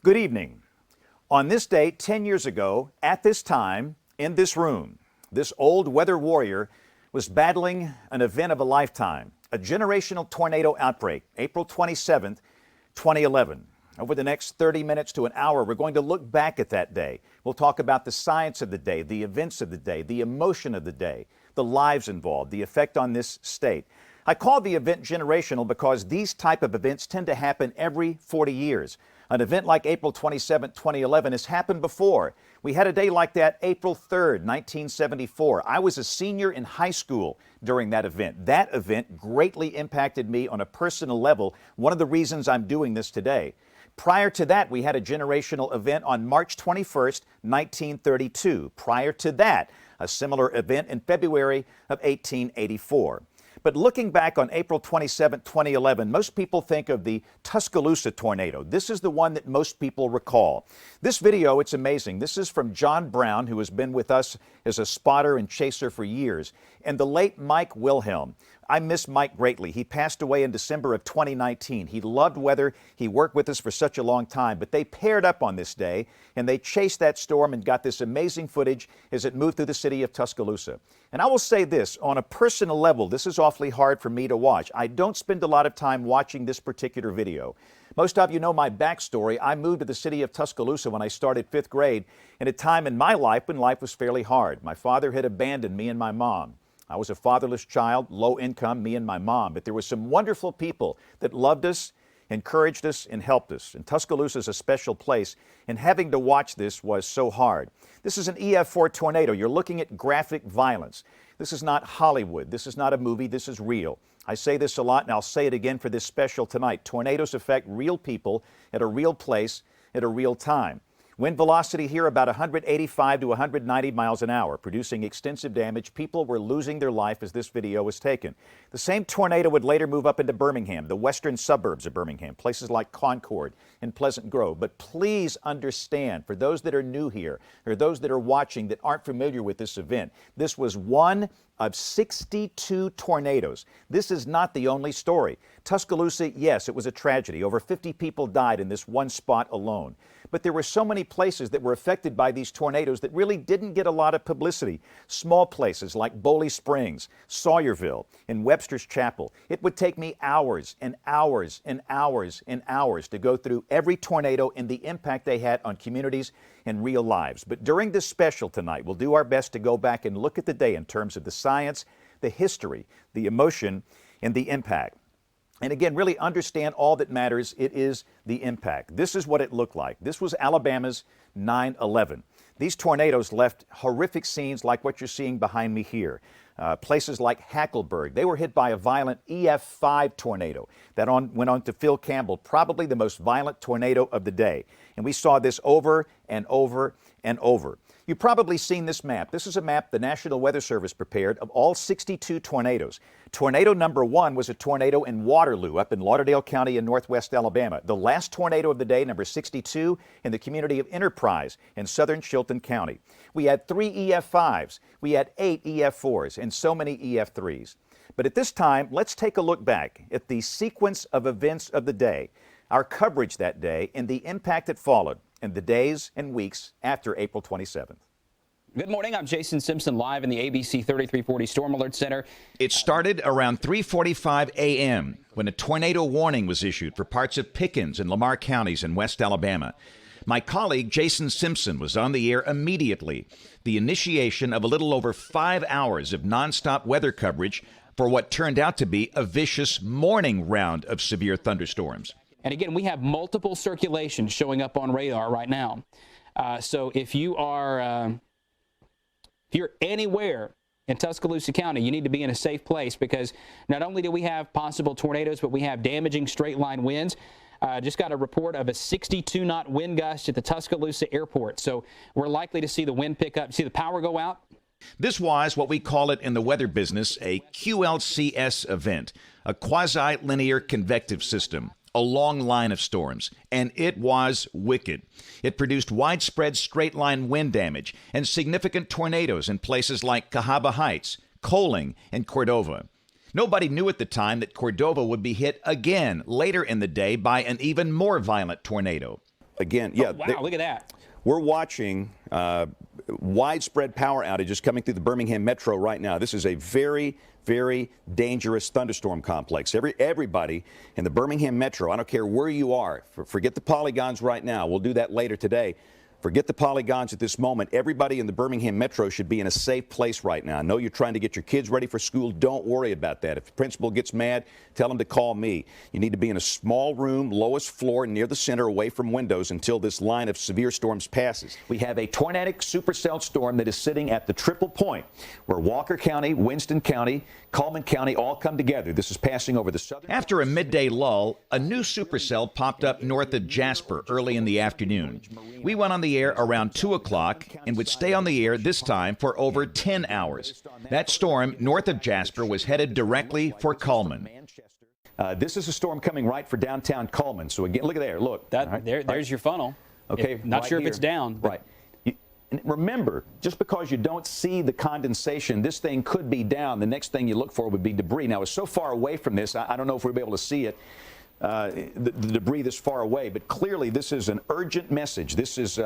Good evening. On this day, 10 years ago, at this time, in this room, this old weather warrior was battling an event of a lifetime, a generational tornado outbreak, April 27th, 2011. Over the next 30 minutes to an hour, we're going to look back at that day. We'll talk about the science of the day, the events of the day, the emotion of the day, the lives involved, the effect on this state. I call the event generational because these type of events tend to happen every 40 years. An event like April 27, 2011 has happened before. We had a day like that April 3rd, 1974. I was a senior in high school during that event. That event greatly impacted me on a personal level, one of the reasons I'm doing this today. Prior to that, we had a generational event on March 21st, 1932. Prior to that, a similar event in February of 1884. But looking back on April 27, 2011, most people think of the Tuscaloosa tornado. This is the one that most people recall. This video, it's amazing. This is from John Brown, who has been with us as a spotter and chaser for years, and the late Mike Wilhelm. I miss Mike greatly. He passed away in December of 2019. He loved weather. He worked with us for such a long time, but they paired up on this day and they chased that storm and got this amazing footage as it moved through the city of Tuscaloosa. And I will say this, on a personal level, this is awfully hard for me to watch. I don't spend a lot of time watching this particular video. Most of you know my backstory. I moved to the city of Tuscaloosa when I started 5th grade, in a time in my life when life was fairly hard. My father had abandoned me and my mom. I was a fatherless child, low income, me and my mom, but there were some wonderful people that loved us, encouraged us, and helped us. And Tuscaloosa is a special place, and having to watch this was so hard. This is an EF4 tornado. You're looking at graphic violence. This is not Hollywood. This is not a movie. This is real. I say this a lot, and I'll say it again for this special tonight. Tornadoes affect real people at a real place at a real time. Wind velocity here about 185 to 190 miles an hour, producing extensive damage. People were losing their life as this video was taken. The same tornado would later move up into Birmingham, the western suburbs of Birmingham, places like Concord and Pleasant Grove. But please understand, for those that are new here, or those that are watching that aren't familiar with this event, this was one of 62 tornadoes. This is not the only story. Tuscaloosa, yes, it was a tragedy. Over 50 people died in this one spot alone. But there were so many places that were affected by these tornadoes that really didn't get a lot of publicity. Small places like Boley Springs, Sawyerville, and Webster's Chapel. It would take me hours and hours and hours and hours to go through every tornado and the impact they had on communities and real lives. But during this special tonight, we'll do our best to go back and look at the day in terms of the science, the history, the emotion, and the impact. And again, really understand all that matters. It is the impact. This is what it looked like. This was Alabama's 9/11. These tornadoes left horrific scenes like what you're seeing behind me here. Places like Hackleburg, they were hit by a violent EF5 tornado that went on to Phil Campbell, probably the most violent tornado of the day. And we saw this over and over and over. You've probably seen this map. This is a map the National Weather Service prepared of all 62 tornadoes. Tornado number 1 was a tornado in Waterloo, up in Lauderdale County in northwest Alabama. The last tornado of the day, number 62, in the community of Enterprise in southern Chilton County. We had 3 EF5s, we had 8 EF4s, and so many EF3s. But at this time, let's take a look back at the sequence of events of the day, our coverage that day, and the impact that followed in the days and weeks after April 27th. Good morning. I'm Jason Simpson, live in the ABC 3340 Storm Alert Center. It started around 3:45 a.m. when a tornado warning was issued for parts of Pickens and Lamar counties in West Alabama. My colleague Jason Simpson was on the air immediately. The initiation of a little over 5 hours of nonstop weather coverage for what turned out to be a vicious morning round of severe thunderstorms. And again, we have multiple circulations showing up on radar right now. So if you're anywhere in Tuscaloosa County, you need to be in a safe place, because not only do we have possible tornadoes, but we have damaging straight line winds. Just got a report of a 62-knot wind gust at the Tuscaloosa airport. So we're likely to see the wind pick up, see the power go out. This was what we call it in the weather business, a QLCS event, a quasi-linear convective system. A long line of storms, and it was wicked. It produced widespread straight-line wind damage and significant tornadoes in places like Cahaba Heights, Coaling, and Cordova. Nobody knew at the time that Cordova would be hit again later in the day by an even more violent tornado. again, yeah. Oh, wow, look at that. We're watching widespread power outages coming through the Birmingham metro right now. This is a very, very dangerous thunderstorm complex. Everybody in the Birmingham metro, I don't care where you are, forget the polygons right now. We'll do that later today. Forget the polygons at this moment. Everybody in the Birmingham metro should be in a safe place right now. I know you're trying to get your kids ready for school. Don't worry about that. If the principal gets mad, tell him to call me. You need to be in a small room, lowest floor, near the center, away from windows until this line of severe storms passes. We have a tornadic supercell storm that is sitting at the triple point where Walker County, Winston County, Cullman County all come together. This is passing over the southern... After a midday lull, a new supercell popped up north of Jasper early in the afternoon. We went on the air around 2 o'clock and would stay on the air this time for over 10 hours. That storm north of Jasper was headed directly for Cullman. This is a storm coming right for downtown Cullman. So again, look at there. Look. That, there's your funnel. Okay. Not right sure here. if it's down. Right. And remember, just because you don't see the condensation, this thing could be down. The next thing you look for would be debris. Now, it's so far away from this, I don't know if we'll be able to see it, the debris this far away. But clearly, this is an urgent message. This is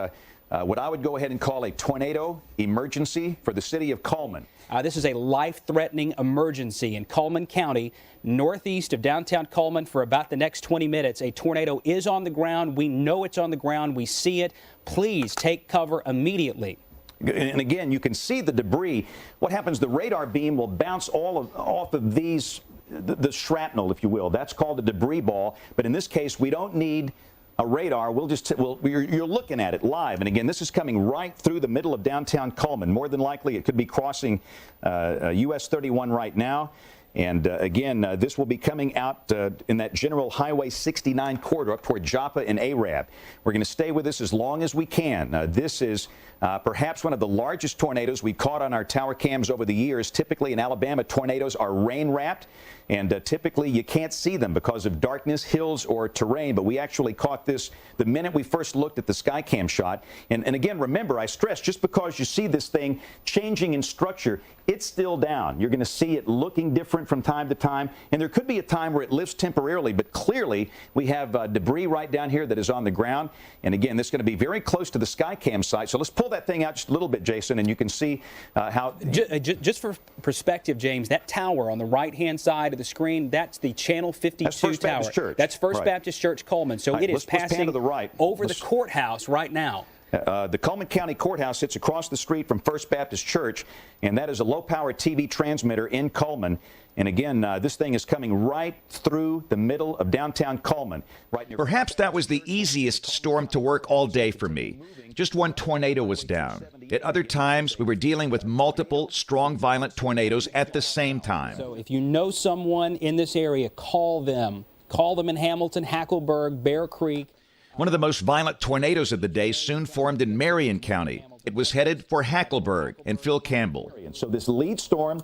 what I would go ahead and call a tornado emergency for the city of Cullman. This is a life-threatening emergency in Cullman County, northeast of downtown Cullman for about the next 20 minutes. A tornado is on the ground. We know it's on the ground. We see it. Please take cover immediately. And again, you can see the debris. What happens, the radar beam will bounce off of these, the shrapnel, if you will. That's called a debris ball. But in this case, we don't need a radar. You're looking at it live. And again, this is coming right through the middle of downtown Cullman. More than likely, it could be crossing US 31 right now. And again, this will be coming out in that general Highway 69 corridor up toward Joppa and Arab. We're going to stay with this as long as we can. This is perhaps one of the largest tornadoes we've caught on our tower cams over the years. Typically in Alabama, tornadoes are rain-wrapped, and typically you can't see them because of darkness, hills, or terrain. But we actually caught this the minute we first looked at the Skycam shot. And again, remember, I stress, just because you see this thing changing in structure, it's still down. You're going to see it looking different from time to time, and there could be a time where it lifts temporarily, but clearly we have debris right down here that is on the ground. And again, this is going to be very close to the Skycam site. So let's pull that thing out just a little bit, Jason, and you can see how... Just for perspective, James, that tower on the right-hand side of the screen, that's the Channel 52 that's First tower. Baptist Church. That's First right. Baptist Church Cullman. So right. it is passing to the right. over the courthouse right now. The Cullman County Courthouse sits across the street from First Baptist Church, and that is a low-power TV transmitter in Cullman. And again, this thing is coming right through the middle of downtown Cullman. Right near Perhaps that was the easiest storm to work all day for me. Just one tornado was down. At other times, we were dealing with multiple strong, violent tornadoes at the same time. So if you know someone in this area, call them. Call them in Hamilton, Hackleburg, Bear Creek. One of the most violent tornadoes of the day soon formed in Marion County. It was headed for Hackleburg and Phil Campbell. So this lead storm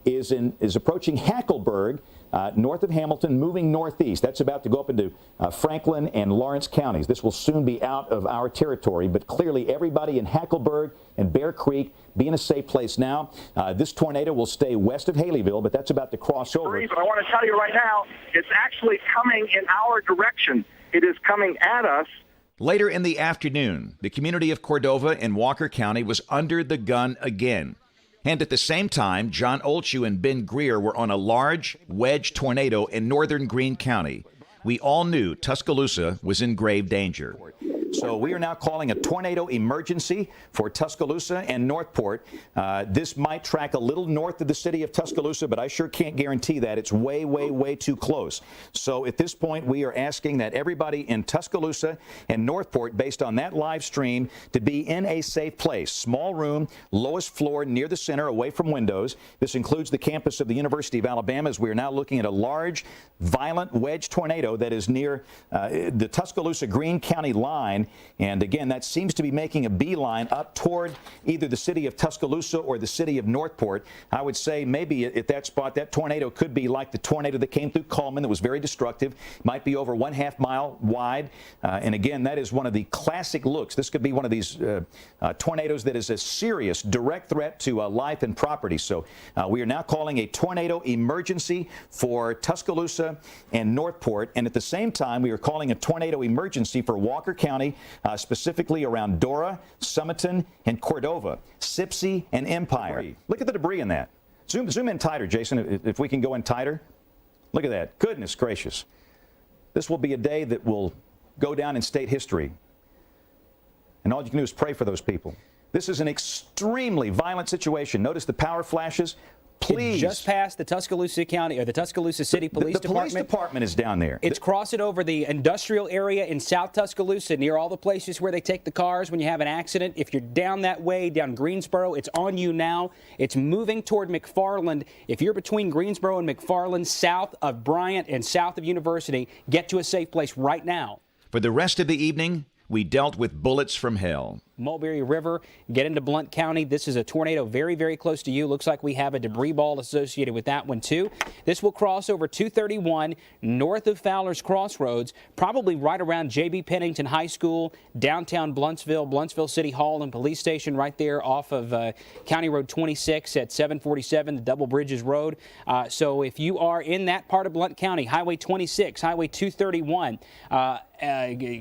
is approaching Hackleburg, north of Hamilton, moving northeast. That's about to go up into Franklin and Lawrence counties. This will soon be out of our territory, but clearly everybody in Hackleburg and Bear Creek be in a safe place now. This tornado will stay west of Haleyville, but that's about to cross over. But I want to tell you right now, it's actually coming in our direction. It is coming at us. Later in the afternoon, the community of Cordova in Walker County was under the gun again. And at the same time, John Olshu and Ben Greer were on a large wedge tornado in northern Greene County. We all knew Tuscaloosa was in grave danger. So we are now calling a tornado emergency for Tuscaloosa and Northport. This might track a little north of the city of Tuscaloosa, but I sure can't guarantee that. It's way, way, way too close. So at this point, we are asking that everybody in Tuscaloosa and Northport, based on that live stream, to be in a safe place. Small room, lowest floor, near the center, away from windows. This includes the campus of the University of Alabama, as we are now looking at a large, violent wedge tornado that is near the Tuscaloosa-Greene County line. And again, that seems to be making a beeline up toward either the city of Tuscaloosa or the city of Northport. I would say maybe at that spot, that tornado could be like the tornado that came through Cullman that was very destructive, might be over 1/2 mile wide. And again, that is one of the classic looks. This could be one of these tornadoes that is a serious direct threat to life and property. So we are now calling a tornado emergency for Tuscaloosa and Northport. And at the same time, we are calling a tornado emergency for Walker County County, specifically around Dora, Sumiton, and Cordova, Sipsey, and Empire. Look at the debris in that. Zoom in tighter, Jason, if we can go in tighter. Look at that. Goodness gracious. This will be a day that will go down in state history. And all you can do is pray for those people. This is an extremely violent situation. Notice the power flashes. Please. It just passed the Tuscaloosa County or the Tuscaloosa City Police Department. The police department is down there. It's crossing over the industrial area in South Tuscaloosa near all the places where they take the cars when you have an accident. If you're down that way, down Greensboro, it's on you now. It's moving toward McFarland. If you're between Greensboro and McFarland, south of Bryant and south of University, get to a safe place right now. For the rest of the evening, we dealt with bullets from hell. Mulberry River, get into Blount County. This is a tornado very, very close to you. Looks like we have a debris ball associated with that one, too. This will cross over 231 north of Fowler's Crossroads, probably right around J.B. Pennington High School, downtown Blountsville City Hall and Police Station right there off of County Road 26 at 747, the Double Bridges Road. So if you are in that part of Blount County, Highway 26, Highway 231,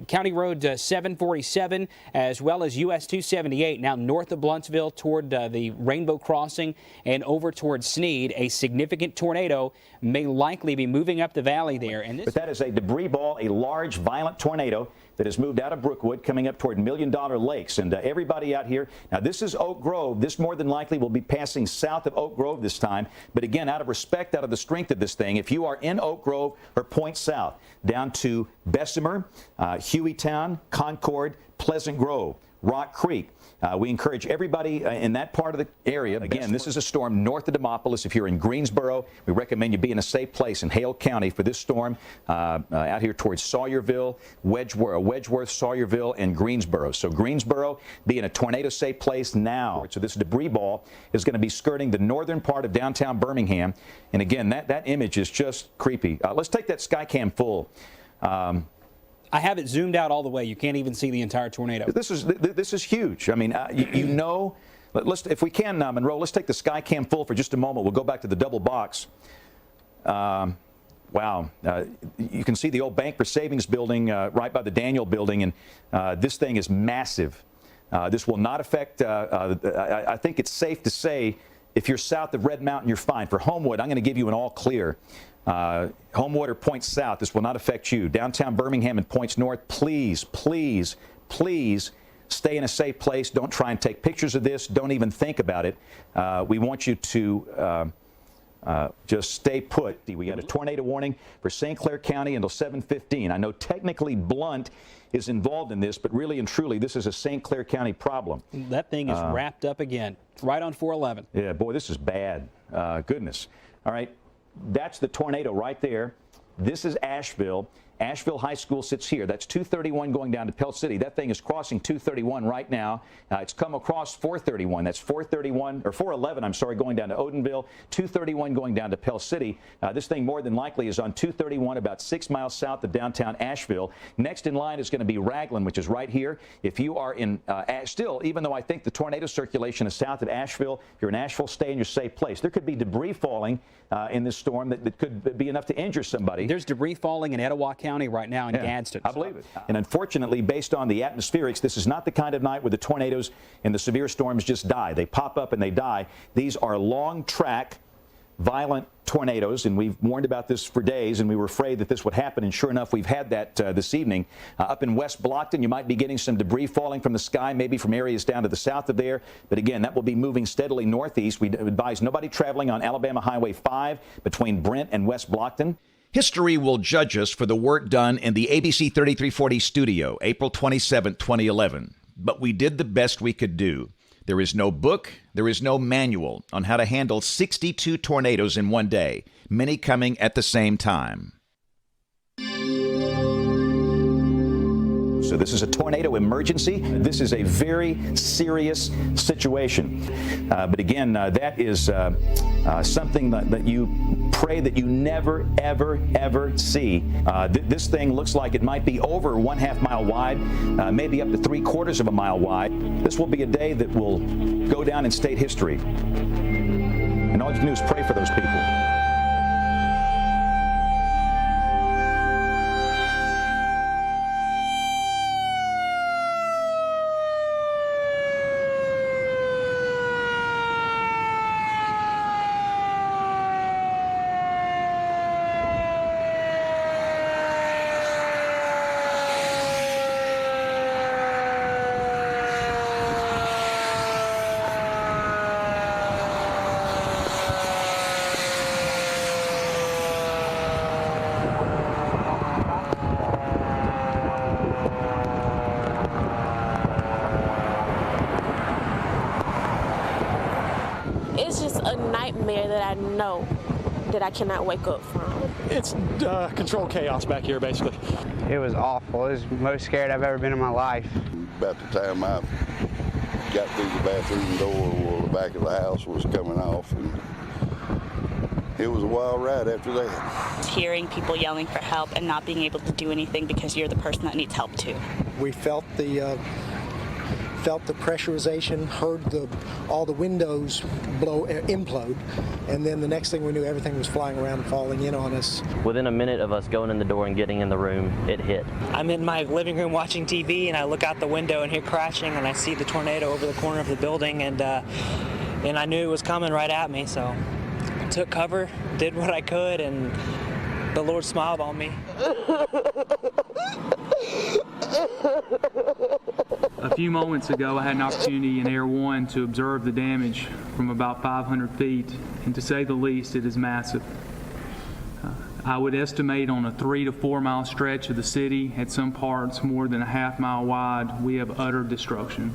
County Road 747, as well as US 278, now north of Blountsville toward the Rainbow Crossing and over toward Sneed, a significant tornado may likely be moving up the valley there. And but that is a debris ball, a large, violent tornado that has moved out of Brookwood, coming up toward $1 Million Lakes. And everybody out here, now this is Oak Grove. This more than likely will be passing south of Oak Grove this time. But again, out of respect, out of the strength of this thing, if you are in Oak Grove or point south, down to Bessemer, Hueytown, Concord, Pleasant Grove, Rock Creek. We encourage everybody in that part of the area. Again, this is a storm north of Demopolis. If you're in Greensboro, we recommend you be in a safe place in Hale County for this storm out here towards Sawyerville, Wedgeworth, Sawyerville, and Greensboro. So Greensboro, be in a tornado-safe place now. So this debris ball is going to be skirting the northern part of downtown Birmingham. And again, that image is just creepy. Let's take that Skycam full. I have it zoomed out all the way. You can't even see the entire tornado. This is huge. I mean, you know, if we can, Monroe, let's take the Skycam full for just a moment. We'll go back to the double box. Wow. You can see the old Bank for Savings building right by the Daniel building, and this thing is massive. This will not affect, I think it's safe to say, if you're south of Red Mountain, you're fine. For Homewood, I'm going to give you an all clear. Homewood or points south, this will not affect you. Downtown Birmingham and points north, please, please, please stay in a safe place. Don't try and take pictures of this. Don't even think about it. We want you to just stay put. We got a tornado warning for St. Clair County until 7:15. I know technically Blount is involved in this, but really and truly, this is a St. Clair County problem. That thing is wrapped up again, right on 411. Yeah, boy, this is bad. Goodness. All right. That's the tornado right there. This is Asheville. Asheville High School sits here. That's 231 going down to Pell City. That thing is crossing 231 right now. It's come across 431. That's 431 or 411. I'm sorry, going down to Odenville. 231 going down to Pell City. This thing more than likely is on 231, about 6 miles south of downtown Asheville. Next in line is going to be Raglan, which is right here. If you are in still, even though I think the tornado circulation is south of Asheville, if you're in Asheville, stay in your safe place. There could be debris falling in this storm that could be enough to injure somebody. There's debris falling in Etowah County right now in Gadsden. I believe it. And unfortunately, based on the atmospherics, this is not the kind of night where the tornadoes and the severe storms just die. They pop up and they die. These are long track, violent tornadoes, and we've warned about this for days, and we were afraid that this would happen, and sure enough, we've had that this evening. Up in West Blockton, you might be getting some debris falling from the sky, maybe from areas down to the south of there, but again, that will be moving steadily northeast. We advise nobody traveling on Alabama Highway 5 between Brent and West Blockton. History will judge us for the work done in the ABC 3340 studio, April 27, 2011. But we did the best we could do. There is no book, there is no manual on how to handle 62 tornadoes in one day, many coming at the same time. So this is a tornado emergency. This is a very serious situation. But again, that is something that you pray that you never, ever, ever see. This thing looks like it might be over 1/2 mile wide, maybe up to 3/4 of a mile wide. This will be a day that will go down in state history. And all you can do is pray for those people. a nightmare that I know that I cannot wake up from. It's controlled chaos back here, basically. It was awful. It was the most scared I've ever been in my life. About the time I got through the bathroom door, well, the back of the house was coming off, and it was a wild ride after that. Hearing people yelling for help and not being able to do anything because you're the person that needs help too. We felt the pressurization, heard all the windows implode, and then the next thing we knew, everything was flying around and falling in on us. Within a minute of us going in the door and getting in the room, it hit. I'm in my living room watching TV, and I look out the window and hear crashing, and I see the tornado over the corner of the building, and I knew it was coming right at me, so I took cover, did what I could, and the Lord smiled on me. A few moments ago, I had an opportunity in Air 1 to observe the damage from about 500 feet, and to say the least, it is massive. I would estimate on a 3 to 4 mile stretch of the city, at some parts more than a half mile wide, we have utter destruction.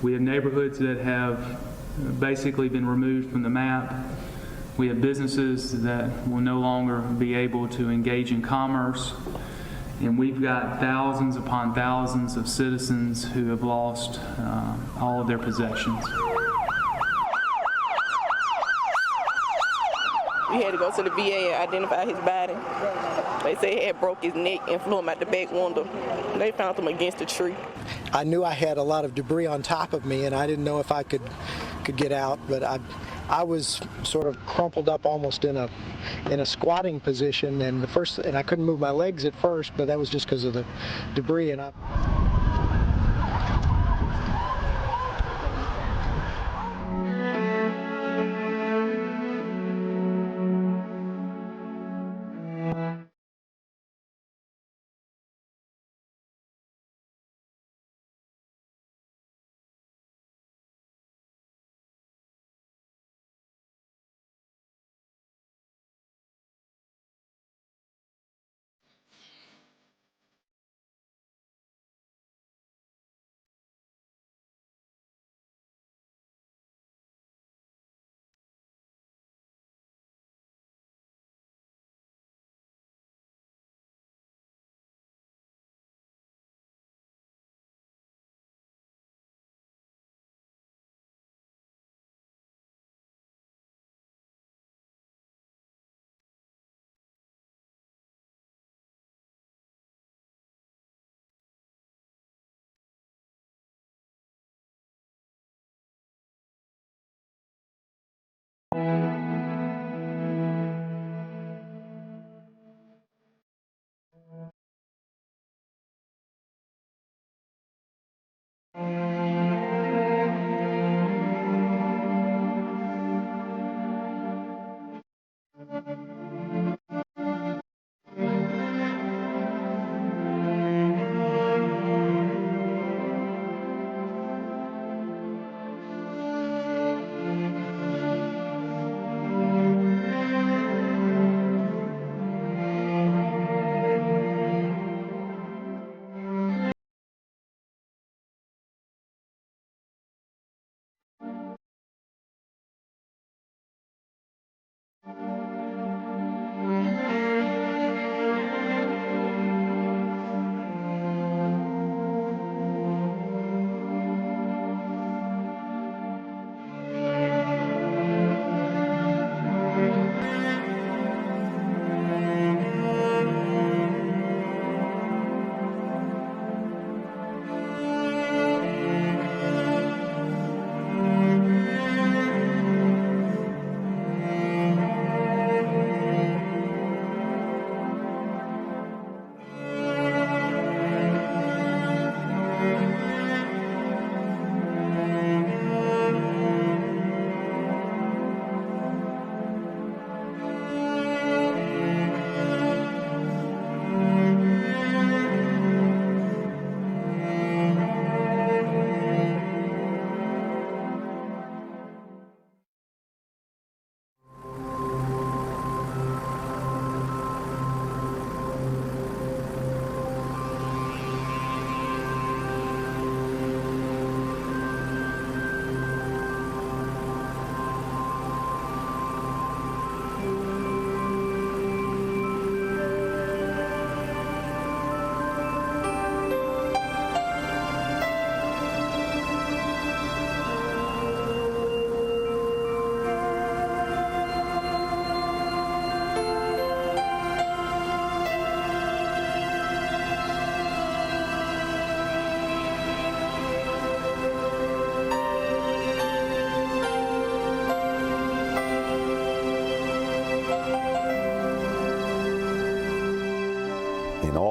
We have neighborhoods that have basically been removed from the map. We have businesses that will no longer be able to engage in commerce. And we've got thousands upon thousands of citizens who have lost all of their possessions. We had to go to the VA and identify his body. They say he had broke his neck and flew him out the back window. They found him against a tree. I knew I had a lot of debris on top of me, and I didn't know if I could get out, but I was sort of crumpled up almost in a squatting position, and I couldn't move my legs at first, but that was just because of the debris. And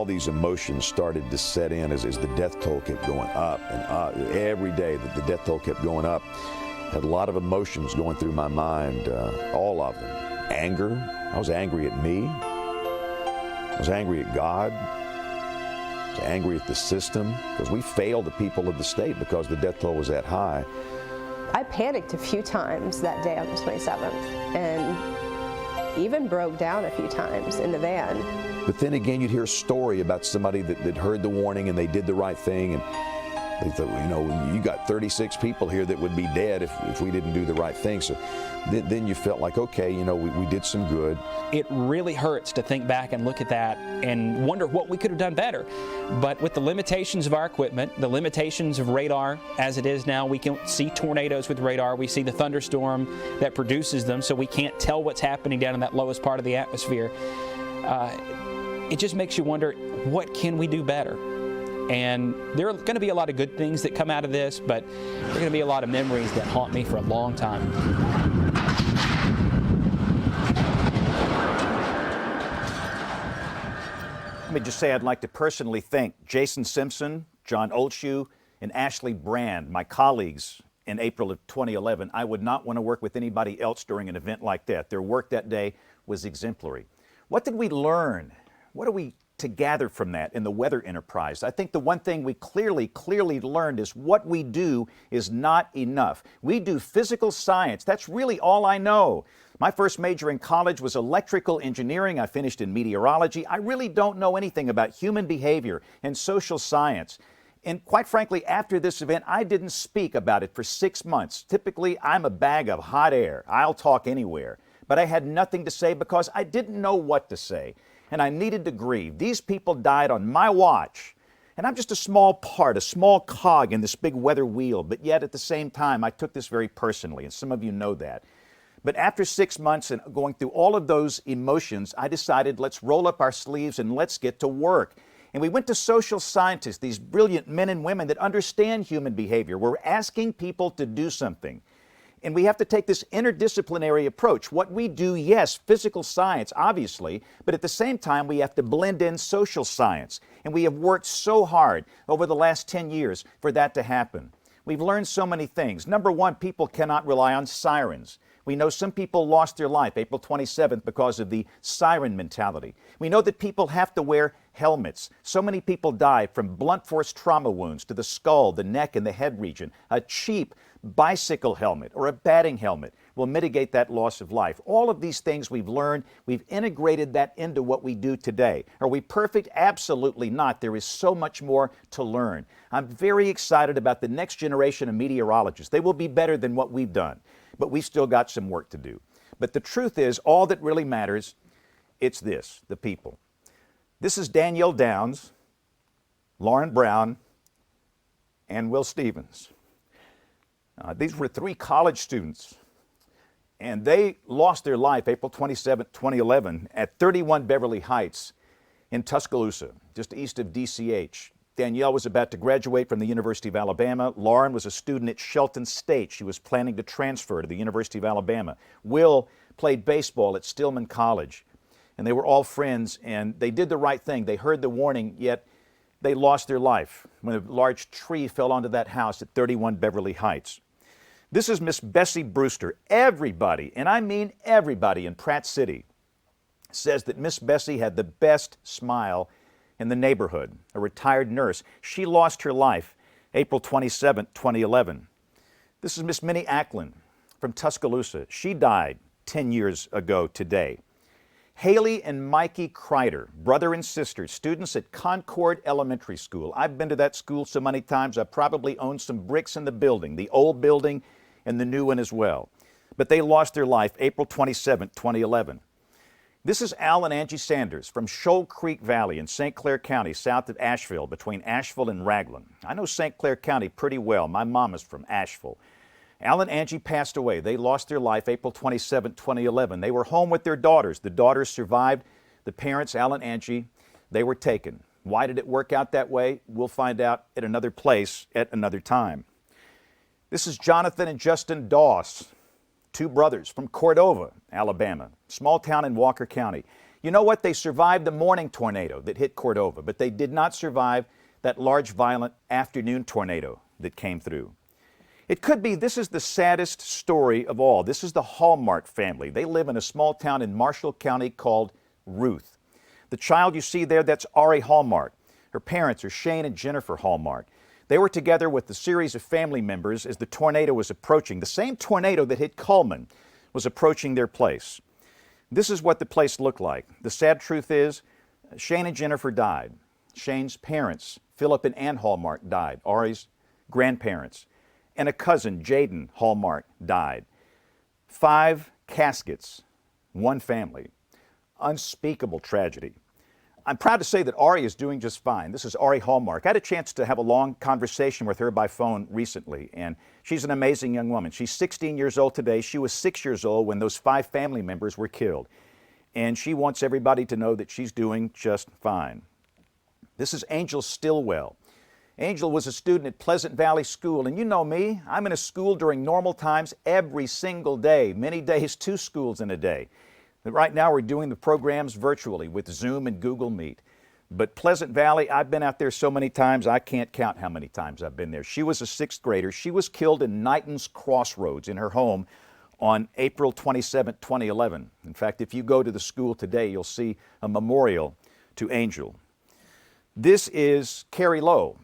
all these emotions started to set in as the death toll kept going up and up. Every day that the death toll kept going up, had a lot of emotions going through my mind, all of them. Anger. I was angry at me. I was angry at God. I was angry at the system because we failed the people of the state because the death toll was that high. I panicked a few times that day on the 27th and even broke down a few times in the van. But then again, you'd hear a story about somebody that heard the warning and they did the right thing, and they thought, you know, you got 36 people here that would be dead if we didn't do the right thing. So then you felt like, okay, you know, we did some good. It really hurts to think back and look at that and wonder what we could have done better. But with the limitations of our equipment, the limitations of radar as it is now, we can see tornadoes with radar. We see the thunderstorm that produces them, so we can't tell what's happening down in that lowest part of the atmosphere. It just makes you wonder, what can we do better? And there are going to be a lot of good things that come out of this, but there are going to be a lot of memories that haunt me for a long time. Let me just say I'd like to personally thank Jason Simpson, John Olshew, and Ashley Brand, my colleagues in April of 2011. I would not want to work with anybody else during an event like that. Their work that day was exemplary. What did we learn? What are we to gather from that in the weather enterprise? I think the one thing we clearly learned is what we do is not enough. We do physical science. That's really all I know. My first major in college was electrical engineering. I finished in meteorology. I really don't know anything about human behavior and social science. And quite frankly, after this event, I didn't speak about it for 6 months. Typically, I'm a bag of hot air. I'll talk anywhere. But I had nothing to say because I didn't know what to say. And I needed to grieve. These people died on my watch. And I'm just a small part, a small cog in this big weather wheel. But yet at the same time, I took this very personally, and some of you know that. But after 6 months and going through all of those emotions, I decided let's roll up our sleeves and let's get to work. And we went to social scientists, these brilliant men and women that understand human behavior. We're asking people to do something. And we have to take this interdisciplinary approach. What we do, yes, physical science, obviously, but at the same time, we have to blend in social science. And we have worked so hard over the last 10 years for that to happen. We've learned so many things. Number one, people cannot rely on sirens. We know some people lost their life April 27th because of the siren mentality. We know that people have to wear helmets. So many people die from blunt force trauma wounds to the skull, the neck, and the head region. A cheap bicycle helmet or a batting helmet will mitigate that loss of life. All of these things we've learned, we've integrated that into what we do today. Are we perfect? Absolutely not. There is so much more to learn. I'm very excited about the next generation of meteorologists. They will be better than what we've done, but we've still got some work to do. But the truth is, all that really matters, it's this, the people. This is Danielle Downs, Lauren Brown, and Will Stevens. These were 3 college students, and they lost their life April 27, 2011 at 31 Beverly Heights in Tuscaloosa, just east of DCH. Danielle was about to graduate from the University of Alabama. Lauren was a student at Shelton State. She was planning to transfer to the University of Alabama. Will played baseball at Stillman College, and they were all friends, and they did the right thing. They heard the warning, yet they lost their life when a large tree fell onto that house at 31 Beverly Heights. This is Miss Bessie Brewster. Everybody, and I mean everybody in Pratt City, says that Miss Bessie had the best smile in the neighborhood, a retired nurse. She lost her life April 27, 2011. This is Miss Minnie Ackland from Tuscaloosa. She died 10 years ago today. Haley and Mikey Kreider, brother and sister, students at Concord Elementary School. I've been to that school so many times, I probably own some bricks in the building, the old building and the new one as well. But they lost their life April 27, 2011. This is Al and Angie Sanders from Shoal Creek Valley in St. Clair County, south of Asheville, between Asheville and Raglan. I know St. Clair County pretty well. My mom is from Asheville. Al and Angie passed away. They lost their life April 27, 2011. They were home with their daughters. The daughters survived. The parents, Al and Angie, they were taken. Why did it work out that way? We'll find out at another place at another time. This is Jonathan and Justin Doss, 2 brothers from Cordova, Alabama, small town in Walker County. You know what? They survived the morning tornado that hit Cordova, but they did not survive that large, violent afternoon tornado that came through. It could be this is the saddest story of all. This is the Hallmark family. They live in a small town in Marshall County called Ruth. The child you see there, that's Ari Hallmark. Her parents are Shane and Jennifer Hallmark. They were together with a series of family members as the tornado was approaching. The same tornado that hit Cullman was approaching their place. This is what the place looked like. The sad truth is, Shane and Jennifer died. Shane's parents, Philip and Ann Hallmark, died. Ari's grandparents. And a cousin, Jaden Hallmark, died. 5 caskets, 1 family. Unspeakable tragedy. I'm proud to say that Ari is doing just fine. This is Ari Hallmark. I had a chance to have a long conversation with her by phone recently, and she's an amazing young woman. She's 16 years old today. She was 6 years old when those 5 family members were killed. And she wants everybody to know that she's doing just fine. This is Angel Stillwell. Angel was a student at Pleasant Valley School, and you know me, I'm in a school during normal times every single day, many days, 2 schools in a day. But right now we're doing the programs virtually with Zoom and Google Meet. But Pleasant Valley, I've been out there so many times, I can't count how many times I've been there. She was a 6th grader. She was killed in Knighton's Crossroads in her home on April 27, 2011. In fact, if you go to the school today, you'll see a memorial to Angel. This is Carrie Lowe.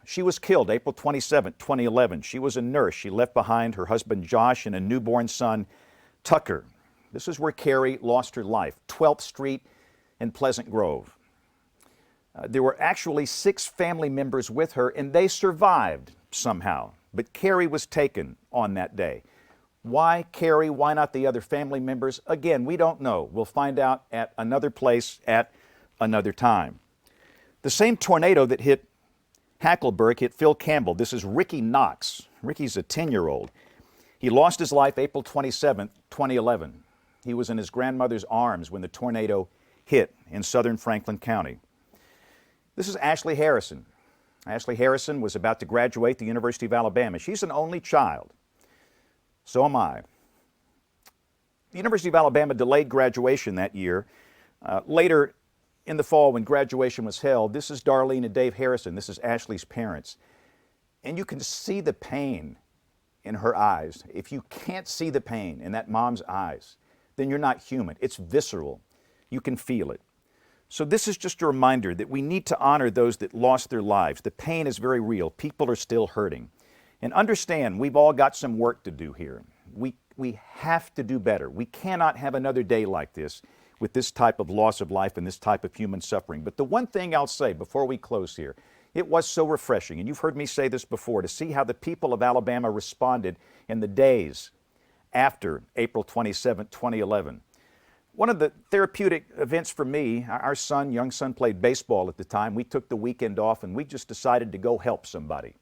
She was killed April 27, 2011. She was a nurse. She left behind her husband Josh and a newborn son, Tucker. This is where Carrie lost her life, 12th Street in Pleasant Grove. There were actually 6 family members with her, and they survived somehow. But Carrie was taken on that day. Why Carrie? Why not the other family members? Again, we don't know. We'll find out at another place at another time. The same tornado that hit Hackleburg hit Phil Campbell. This is Ricky Knox. Ricky's a 10-year-old. He lost his life April 27, 2011. He was in his grandmother's arms when the tornado hit in southern Franklin County. This is Ashley Harrison. Ashley Harrison was about to graduate the University of Alabama. She's an only child. So am I. The University of Alabama delayed graduation that year. Later in the fall, when graduation was held, this is Darlene and Dave Harrison. This is Ashley's parents. And you can see the pain in her eyes. If you can't see the pain in that mom's eyes, then you're not human. It's visceral. You can feel it. So this is just a reminder that we need to honor those that lost their lives. The pain is very real. People are still hurting. And understand, we've all got some work to do here. We have to do better. We cannot have another day like this with this type of loss of life and this type of human suffering. But the one thing I'll say before we close here, it was so refreshing, and you've heard me say this before, to see how the people of Alabama responded in the days after April 27, 2011. One of the therapeutic events for me, our young son played baseball at the time. We took the weekend off and we just decided to go help somebody.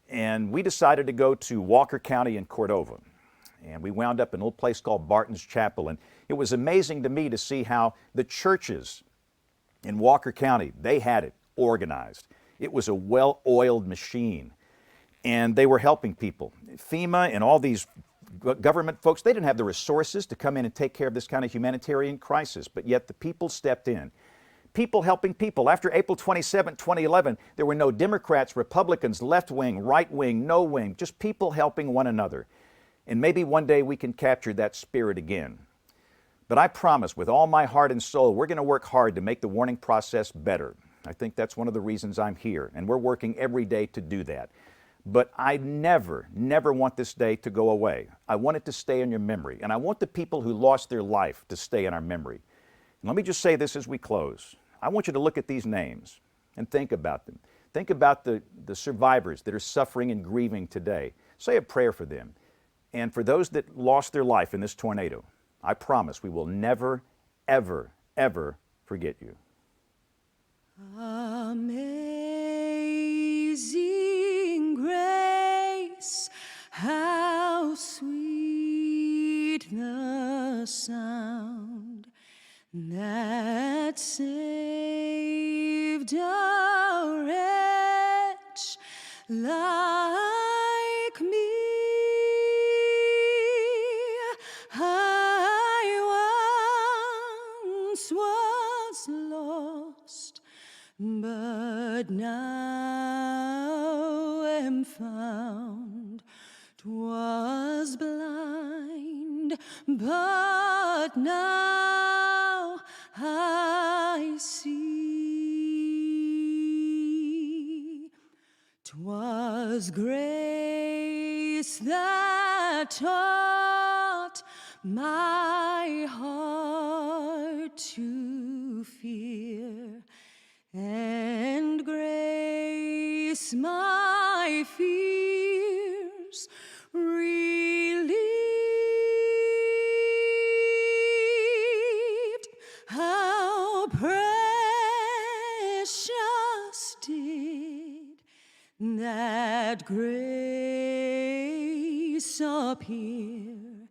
And we decided to go to Walker County in Cordova. And we wound up in a little place called Barton's Chapel. And it was amazing to me to see how the churches in Walker County, they had it organized. It was a well-oiled machine. And they were helping people. FEMA and all these government folks, they didn't have the resources to come in and take care of this kind of humanitarian crisis, but yet the people stepped in. People helping people. After April 27, 2011, there were no Democrats, Republicans, left wing, right wing, no wing, just people helping one another. And maybe one day we can capture that spirit again. But I promise, with all my heart and soul, we're going to work hard to make the warning process better. I think that's one of the reasons I'm here, and we're working every day to do that. But I never want this day to go away. I want it to stay in your memory, and I want the people who lost their life to stay in our memory. And let me just say this as we close. I want you to look at these names and think about them. Think about the survivors that are suffering and grieving today. Say a prayer for them. And for those that lost their life in this tornado, I promise we will never, ever, ever forget you. Amazing grace, how sweet the sound that saved a wretch like me. I once was now am found. 'Twas blind, but now I see. 'Twas grace that taught my heart to fear, and grace my fears relieved. How precious did that grace appear,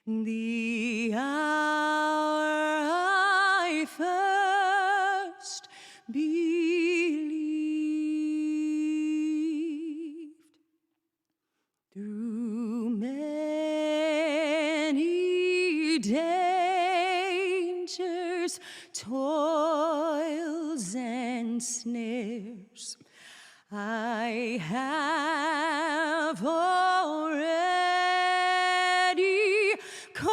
the hour I first believed. Through many dangers, toils, and snares, I have already come.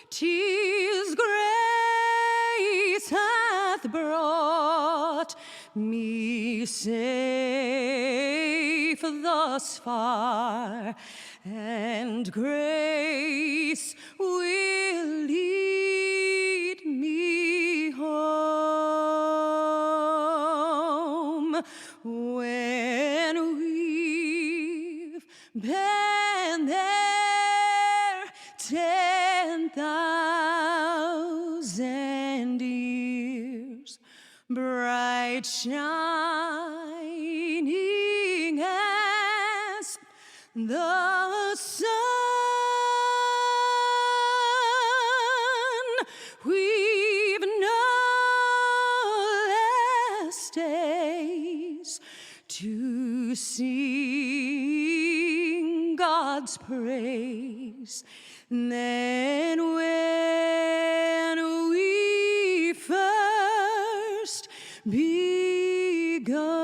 'Tis grace hath brought me safe thus far, and grace will lead me home. When we've been there 10,000 years, bright shining as the sun, we've no less days to sing God's praise than when we first begun.